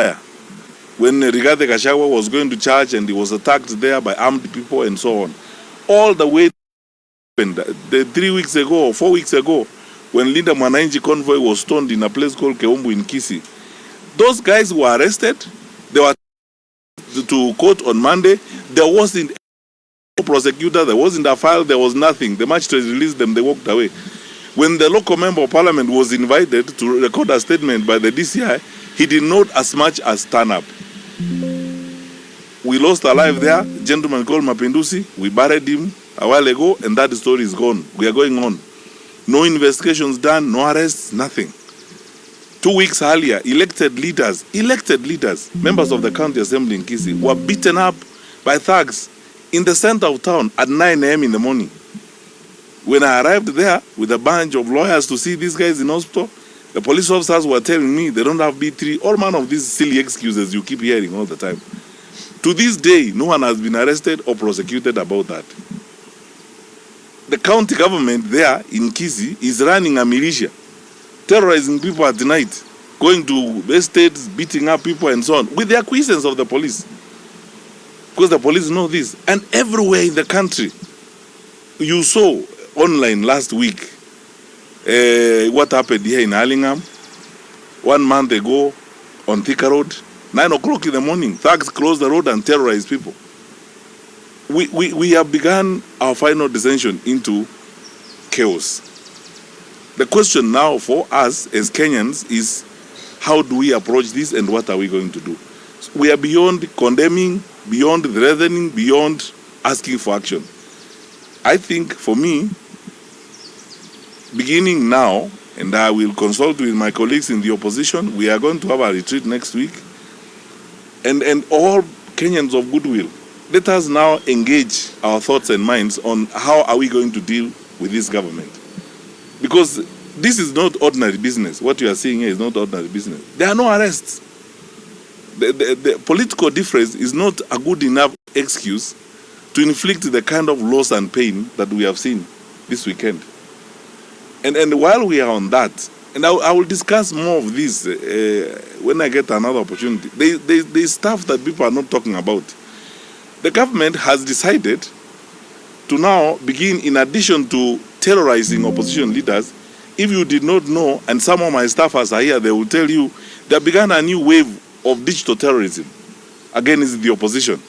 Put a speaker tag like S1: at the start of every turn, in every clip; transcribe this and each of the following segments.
S1: Siaya, when Rigathi Gachagua was going to church and he was attacked there by armed people and so on. All the way the 3 weeks ago or 4 weeks ago, when Linda Matiang'i convoy was stoned in a place called Keumbu in Kisii. Those guys were arrested. They were to court on Monday. There wasn't a prosecutor, there wasn't a file, there was nothing. The magistrate released them, they walked away. When the local member of parliament was invited to record a statement by the DCI, he did not as much as turn up. We lost a life there, a gentleman called Mapinduzi. We buried him a while ago, and that story is gone. We are going on. No investigations done, no arrests, nothing. 2 weeks earlier, elected leaders, members of the county assembly in Kisii, were beaten up by thugs in the center of town at 9 a.m. in the morning. When I arrived there with a bunch of lawyers to see these guys in hospital, the police officers were telling me they don't have B3, all manner of these silly excuses you keep hearing all the time. To this day, no one has been arrested or prosecuted about that. The county government there in Kisii is running a militia, terrorizing people at night, going to estates, beating up people and so on, with the acquiescence of the police. Because the police know this. And everywhere in the country, you saw online last week what happened here in Hurlingham 1 month ago on Thika Road. 9 o'clock in the morning, thugs closed the road and terrorized people. We have begun our final descension into chaos. The question now for us as Kenyans is, how do we approach this and what are we going to do? So we are beyond condemning, beyond threatening, beyond asking for action. I think for me, beginning now, and I will consult with my colleagues in the opposition, we are going to have a retreat next week. And all Kenyans of goodwill, let us now engage our thoughts and minds on how are we going to deal with this government. Because this is not ordinary business. What you are seeing here is not ordinary business. There are no arrests. The political difference is not a good enough excuse to inflict the kind of loss and pain that we have seen this weekend. And while we are on that, and I will discuss more of this when I get another opportunity. There's stuff that people are not talking about. The government has decided to now begin, in addition to terrorizing opposition leaders. If you did not know, and some of my staffers are here, they will tell you, they began a new wave of digital terrorism against the opposition.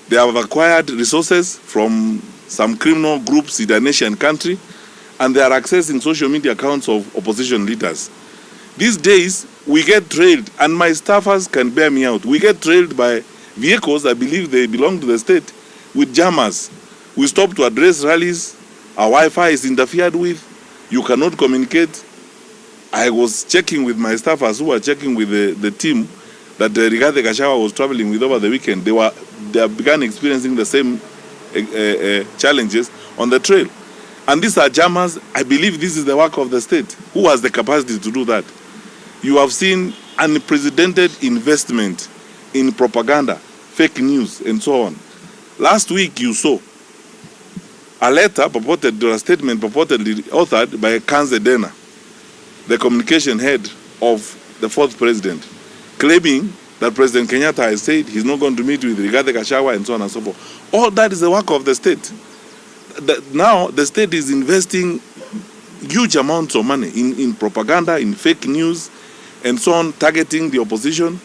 S1: They have acquired resources from some criminal groups in the nation country, and they are accessing social media accounts of opposition leaders. These days, we get trailed, and my staffers can bear me out. We get trailed by vehicles, I believe they belong to the state, with jammers. We stop to address rallies. Our Wi-Fi is interfered with. You cannot communicate. I was checking with my staffers who were checking with the team that Rigathi Gachagua was traveling with over the weekend. They have begun experiencing the same challenges on the trail. And these are jammers. I believe this is the work of the state. Who has the capacity to do that? You have seen unprecedented investment in propaganda, fake news, and so on. Last week you saw a letter a statement purportedly authored by Kanze Dena, the communication head of the fourth president, claiming that President Kenyatta has said he's not going to meet with Rigathi Gachagua and so on and so forth. All that is the work of the state. Now the state is investing huge amounts of money in propaganda, in fake news, and so on, targeting the opposition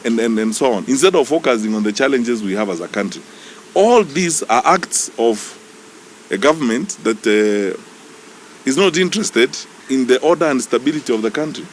S1: and so on, instead of focusing on the challenges we have as a country. All these are acts of a government that is not interested in the order and stability of the country.